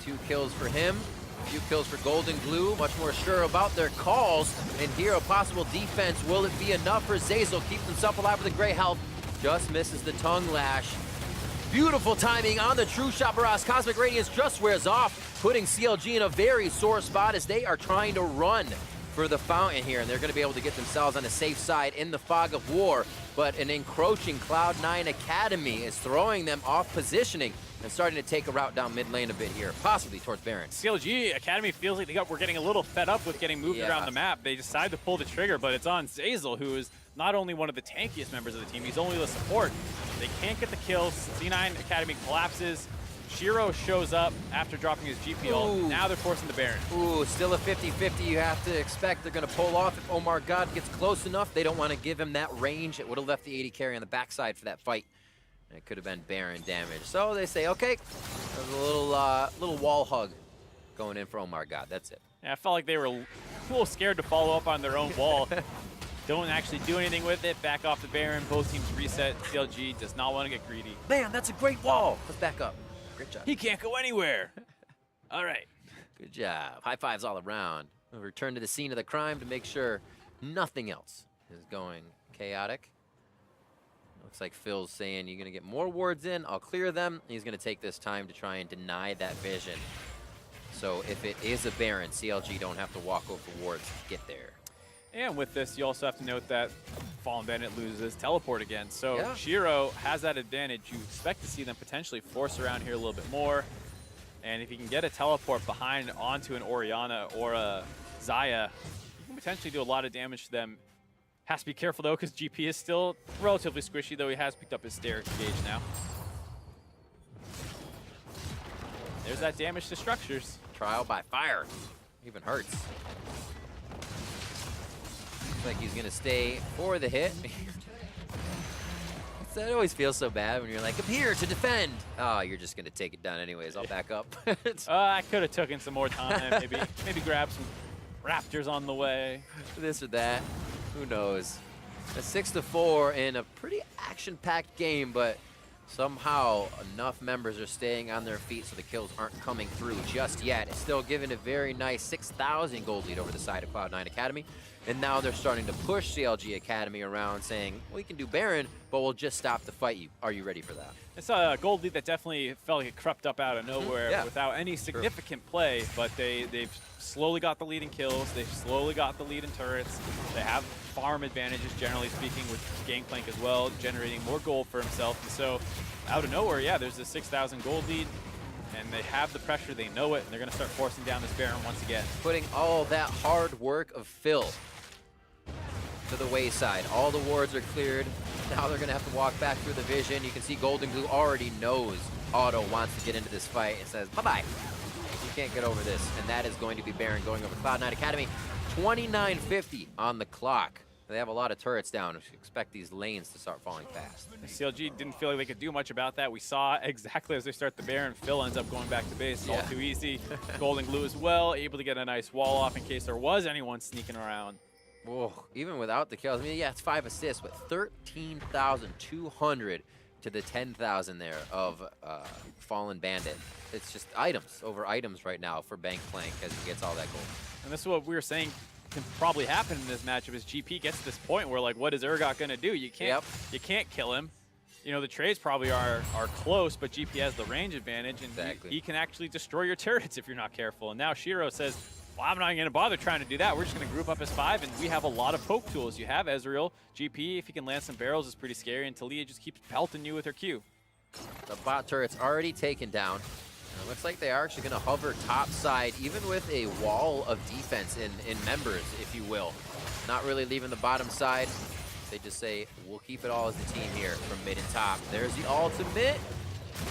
2 kills for him. A few kills for Golden Glue, much more sure about their calls. And here a possible defense. Will it be enough for Zazel? Keeps himself alive with a gray health. Just misses the tongue lash. Beautiful timing on the true shot barrage. Cosmic Radiance just wears off, putting CLG in a very sore spot as they are trying to run for the fountain here. And they're going to be able to get themselves on the safe side in the fog of war. But an encroaching Cloud9 Academy is throwing them off positioning and starting to take a route down mid lane a bit here, possibly towards Baron. CLG Academy feels like we're getting a little fed up with getting moved around the map. They decide to pull the trigger, but it's on Zazel, who is not only one of the tankiest members of the team, he's only the support. They can't get the kills. C9 Academy collapses. Shiro shows up after dropping his GP ult. Now they're forcing the Baron. Ooh, still a 50-50. You have to expect they're going to pull off if Omar God gets close enough. They don't want to give him that range. It would have left the 80 carry on the backside for that fight. And it could have been Baron damage. So they say, okay, there's a little wall hug going in for Omar God. That's it. Yeah, I felt like they were a little scared to follow up on their own wall. Don't actually do anything with it. Back off the Baron. Both teams reset. CLG does not want to get greedy. Man, that's a great wall. Let's back up. Great job. He can't go anywhere. All right. Good job. High fives all around. We'll return to the scene of the crime to make sure nothing else is going chaotic. Looks like Phil's saying you're going to get more wards in. I'll clear them. He's going to take this time to try and deny that vision. So if it is a Baron, CLG don't have to walk over wards to get there. And with this, you also have to note that Fallen Bandit loses teleport again. So Shiro has that advantage. You expect to see them potentially force around here a little bit more. And if you can get a teleport behind onto an Orianna or a Xayah, you can potentially do a lot of damage to them. Has to be careful though, because GP is still relatively squishy, though he has picked up his stair gauge now. There's that damage to structures. Trial by fire. Even hurts. Looks like he's gonna stay for the hit. That always feels so bad when you're like, I'm here to defend. Oh, you're just gonna take it down anyways. I'll back up. I could have taken some more time. maybe grab some raptors on the way. This or that. Who knows? A 6-4 in a pretty action-packed game, but somehow enough members are staying on their feet so the kills aren't coming through just yet. It's still giving a very nice 6,000 gold lead over the side of Cloud9 Academy. And now they're starting to push CLG Academy around saying, we can do Baron, but we'll just stop to fight you. Are you ready for that? It's a gold lead that definitely felt like it crept up out of nowhere without any significant play, but they've slowly got the lead in kills. They've slowly got the lead in turrets. They have farm advantages, generally speaking, with Gangplank as well, generating more gold for himself. And so out of nowhere, there's a 6,000 gold lead. And they have the pressure, they know it, and they're going to start forcing down this Baron once again. Putting all that hard work of Phil to the wayside. All the wards are cleared. Now they're gonna have to walk back through the vision. You can see Golden Glue already knows Otto wants to get into this fight and says, bye-bye. You can't get over this. And that is going to be Baron going over Cloud9 Academy. 29:50 on the clock. They have a lot of turrets down. Expect these lanes to start falling fast. CLG didn't feel like they could do much about that. We saw exactly as they start the Baron, Phil ends up going back to base. All too easy. Golden Glue as well, able to get a nice wall off in case there was anyone sneaking around. Whoa, even without the kills. I mean, yeah, it's 5 assists, but 13,200 to the 10,000 there of Fallen Bandit. It's just items over items right now for Bank playing because he gets all that gold. And this is what we were saying can probably happen in this matchup is GP gets to this point where, like, what is Urgot going to do? You can't kill him. You know, the trades probably are close, but GP has the range advantage, and he can actually destroy your turrets if you're not careful. And now Shiro says, well, I'm not going to bother trying to do that. We're just going to group up as 5, and we have a lot of poke tools. You have Ezreal. GP, if he can land some barrels, is pretty scary, and Talia just keeps pelting you with her Q. The bot turret's already taken down. It looks like they are actually going to hover top side, even with a wall of defense in members, if you will. Not really leaving the bottom side. They just say, we'll keep it all as a team here from mid and top. There's the ultimate.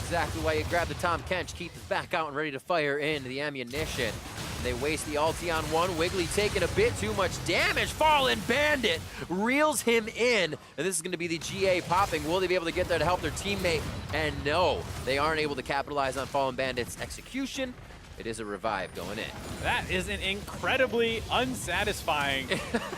Exactly why you grab the Tom Kench, keep it back out and ready to fire in the ammunition. They waste the ulti on one. Wiggly taking a bit too much damage. Fallen Bandit reels him in. And this is going to be the GA popping. Will they be able to get there to help their teammate? And no, they aren't able to capitalize on Fallen Bandit's execution. It is a revive going in. That is an incredibly unsatisfying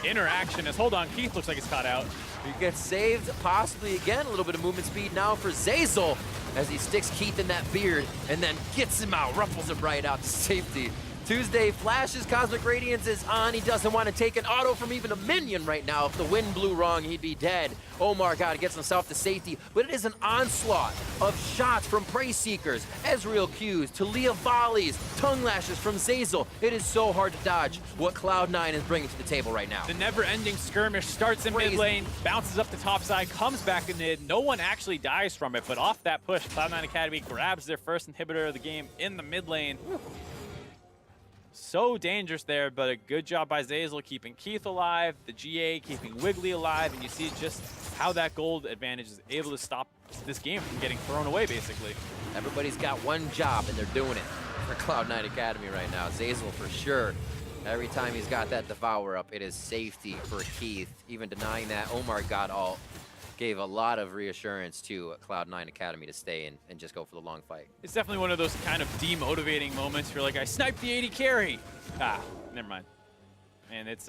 interaction. As hold on, Keith looks like he's caught out. He gets saved, possibly again. A little bit of movement speed now for Zeyzal as he sticks Keith in that beard and then gets him out, ruffles him right out to safety. Tuesday flashes, Cosmic Radiance is on. He doesn't want to take an auto from even a minion right now. If the wind blew wrong, he'd be dead. Omar God gets himself to safety, but it is an onslaught of shots from Prey Seekers, Ezreal Qs, Talia volleys, tongue lashes from Zeyzal. It is so hard to dodge what Cloud9 is bringing to the table right now. The never-ending skirmish starts in mid lane, bounces up the top side, comes back in mid. No one actually dies from it, but off that push, Cloud9 Academy grabs their first inhibitor of the game in the mid lane. So dangerous there, but a good job by Zeyzal keeping Keith alive, the GA keeping Wiggly alive, and you see just how that gold advantage is able to stop this game from getting thrown away, basically. Everybody's got one job, and they're doing it for Cloud9 Academy right now. Zeyzal for sure. Every time he's got that Devour up, it is safety for Keith. Even denying that, Omar got ult. Gave a lot of reassurance to Cloud9 Academy to stay in and just go for the long fight. It's definitely one of those kind of demotivating moments. You're like, I sniped the 80 carry. Ah, never mind. And it's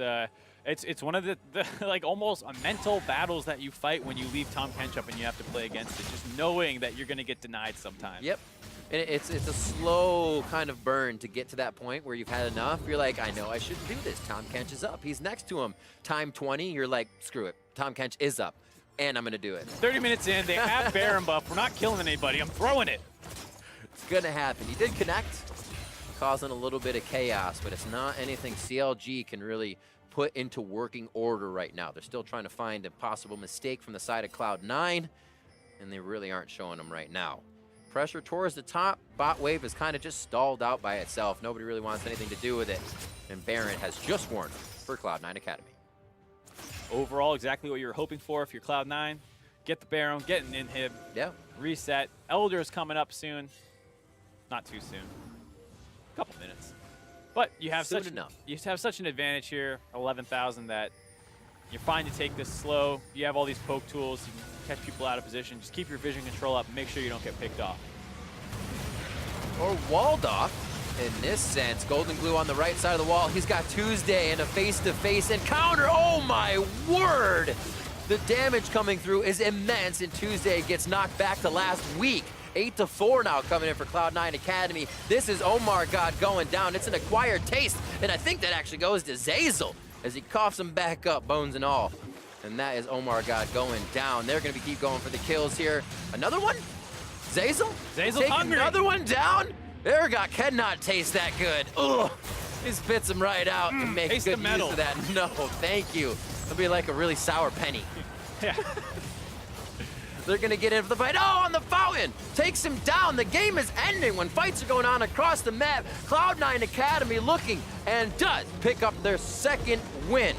one of the like almost a mental battles that you fight when you leave Tom Kench up and you have to play against it. Just knowing that you're going to get denied sometimes. Yep. And it's a slow kind of burn to get to that point where you've had enough. You're like, I know I shouldn't do this. Tom Kench is up. He's next to him. Time 20, you're like, screw it. Tom Kench is up. And I'm going to do it. 30 minutes in, they have Baron buff. We're not killing anybody. I'm throwing it. It's going to happen. He did connect, causing a little bit of chaos, but it's not anything CLG can really put into working order right now. They're still trying to find a possible mistake from the side of Cloud9, and they really aren't showing them right now. Pressure towards the top. Bot wave is kind of just stalled out by itself. Nobody really wants anything to do with it. And Baron has just won for Cloud9 Academy. Overall, exactly what you were hoping for if you're Cloud9. Get the Baron, get an inhib, reset. Elder's coming up soon. Not too soon. A couple minutes. But you have such an advantage here, 11,000, that you're fine to take this slow. You have all these poke tools. You can catch people out of position. Just keep your vision control up and make sure you don't get picked off. Or walled off. In this sense, Golden Glue on the right side of the wall. He's got Tuesday in a face-to-face encounter. Oh my word! The damage coming through is immense, and Tuesday gets knocked back to last week. 8-4 now coming in for Cloud9 Academy. This is Omar God going down. It's an acquired taste, and I think that actually goes to Zeyzal as he coughs him back up, bones and all. And that is Omar God going down. They're going to keep going for the kills here. Another one? Zeyzal? Zeyzal's hungry. Another one down? Urgot cannot taste that good. Ugh. He spits him right out and makes good use of that. No, thank you. It'll be like a really sour penny. Yeah. They're going to get in for the fight. Oh, on the fountain! Takes him down. The game is ending when fights are going on across the map. Cloud9 Academy looking and does pick up their second win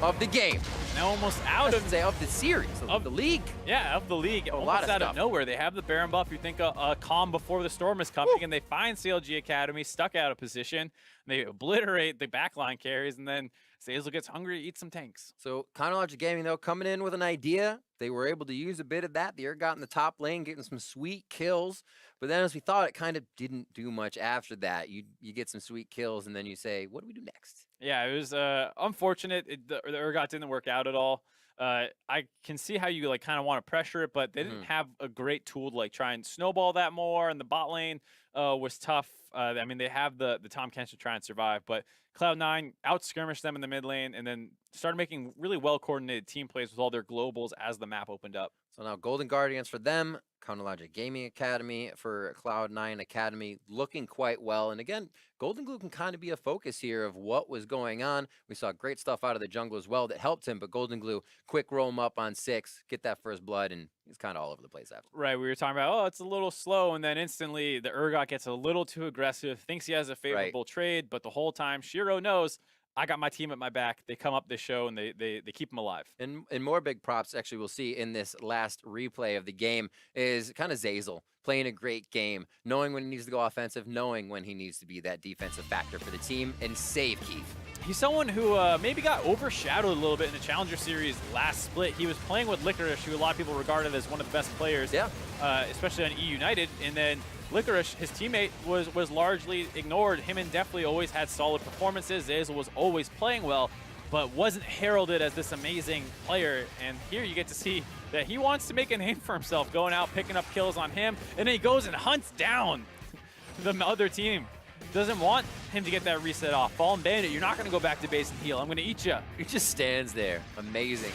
of the game. Now almost out of the series, of the league. Yeah, of the league. A Almost lot of out stuff. of nowhere. They have the Baron buff. You think a calm before the storm is coming, and they find CLG Academy stuck out of position. They obliterate the backline carries, and then Zazel gets hungry, eats some tanks. So Cloud9 Gaming, though, coming in with an idea. They were able to use a bit of that. The got in the top lane, getting some sweet kills. But then as we thought, it kind of didn't do much after that. You get some sweet kills, and then you say, what do we do next? Yeah, it was unfortunate. The Urgot didn't work out at all. I can see how you kind of want to pressure it, but they didn't have a great tool to try and snowball that more. And the bot lane was tough. I mean, they have the Tom Kench to try and survive, but Cloud9 out-skirmished them in the mid lane and then started making really well-coordinated team plays with all their globals as the map opened up. So now Golden Guardians for them, Cloud9 Gaming Academy for Cloud9 Academy looking quite well. And again, Golden Glue can kind of be a focus here of what was going on. We saw great stuff out of the jungle as well that helped him, but Golden Glue, quick roam him up on 6, get that first blood, and he's kind of all over the place after. Right, we were talking about, oh, it's a little slow, and then instantly the Urgot gets a little too aggressive, thinks he has a favorable trade, but the whole time Shiro knows, I got my team at my back. They come up this show and they keep him alive. And more big props, actually, we'll see in this last replay of the game is kind of Zazel playing a great game, knowing when he needs to go offensive, knowing when he needs to be that defensive factor for the team and save Keith. He's someone who maybe got overshadowed a little bit in the Challenger Series last split. He was playing with Licorice, who a lot of people regarded as one of the best players, especially on E United. And then Licorice, his teammate, was largely ignored. Him and Deftly always had solid performances. Zazel was always playing well, but wasn't heralded as this amazing player. And here you get to see that he wants to make a name for himself, going out, picking up kills on him, and then he goes and hunts down the other team. Doesn't want him to get that reset off. Fallen Bandit, you're not going to go back to base and heal. I'm going to eat you. He just stands there. Amazing.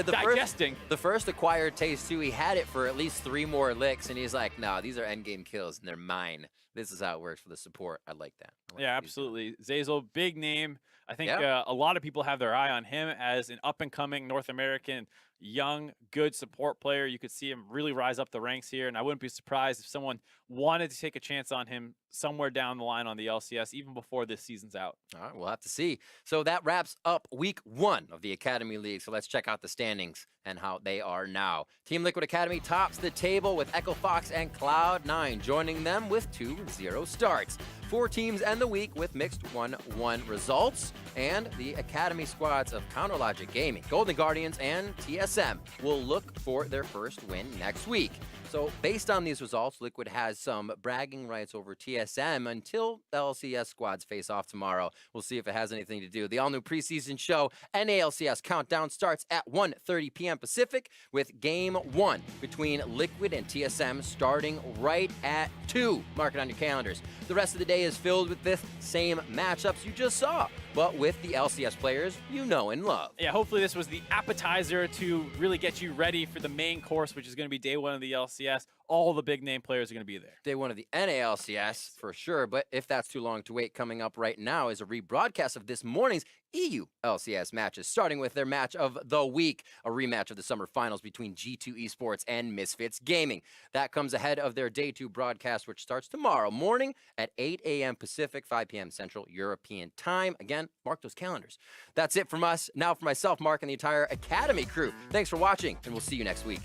Digesting. The first acquired taste, too, he had it for at least 3 more licks, and he's like, no, these are endgame kills, and they're mine. This is how it works for the support. I like that. Yeah, absolutely. Zazel, big name. I think a lot of people have their eye on him as an up-and-coming North American young, good support player. You could see him really rise up the ranks here, and I wouldn't be surprised if someone wanted to take a chance on him somewhere down the line on the LCS, even before this season's out. All right, we'll have to see. So that wraps up week 1 of the Academy League. So let's check out the standings and how they are now. Team Liquid Academy tops the table with Echo Fox and Cloud9 joining them with 2-0 starts. 4 teams end the week with mixed 1-1 results, and the Academy squads of Counterlogic Gaming, Golden Guardians, and TSM will look for their first win next week. So based on these results, Liquid has some bragging rights over TSM until the LCS squads face off tomorrow. We'll see if it has anything to do. The all-new preseason show, NALCS Countdown, starts at 1:30 p.m. Pacific with Game 1 between Liquid and TSM starting right at 2. Mark it on your calendars. The rest of the day is filled with this same matchups you just saw, but with the LCS players you know and love. Yeah, hopefully this was the appetizer to really get you ready for the main course, which is going to be day 1 of the LCS. All the big name players are going to be there. Day 1 of the NALCS for sure, but if that's too long to wait, coming up right now is a rebroadcast of this morning's EU LCS matches, starting with their match of the week, a rematch of the summer finals between G2 Esports and Misfits Gaming. That comes ahead of their day 2 broadcast, which starts tomorrow morning at 8 a.m. Pacific, 5 p.m. Central European time. Again, mark those calendars. That's it from us. Now for myself, Mark, and the entire Academy crew. Thanks for watching, and we'll see you next week.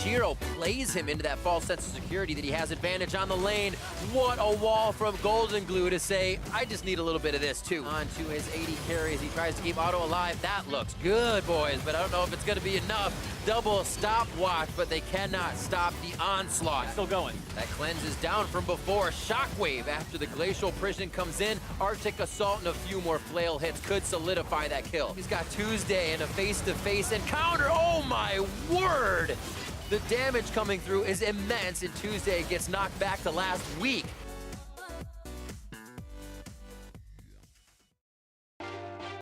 Shiro plays him into that false sense of security that he has advantage on the lane. What a wall from Golden Glue to say, I just need a little bit of this too. On to his 80 carry as he tries to keep Otto alive. That looks good, boys, but I don't know if it's going to be enough. Double stopwatch, but they cannot stop the onslaught. Still going. That cleanse is down from before. Shockwave after the Glacial Prison comes in. Arctic Assault and a few more flail hits could solidify that kill. He's got Tuesday and a face-to-face encounter. Oh my word! The damage coming through is immense, and Tuesday gets knocked back to last week.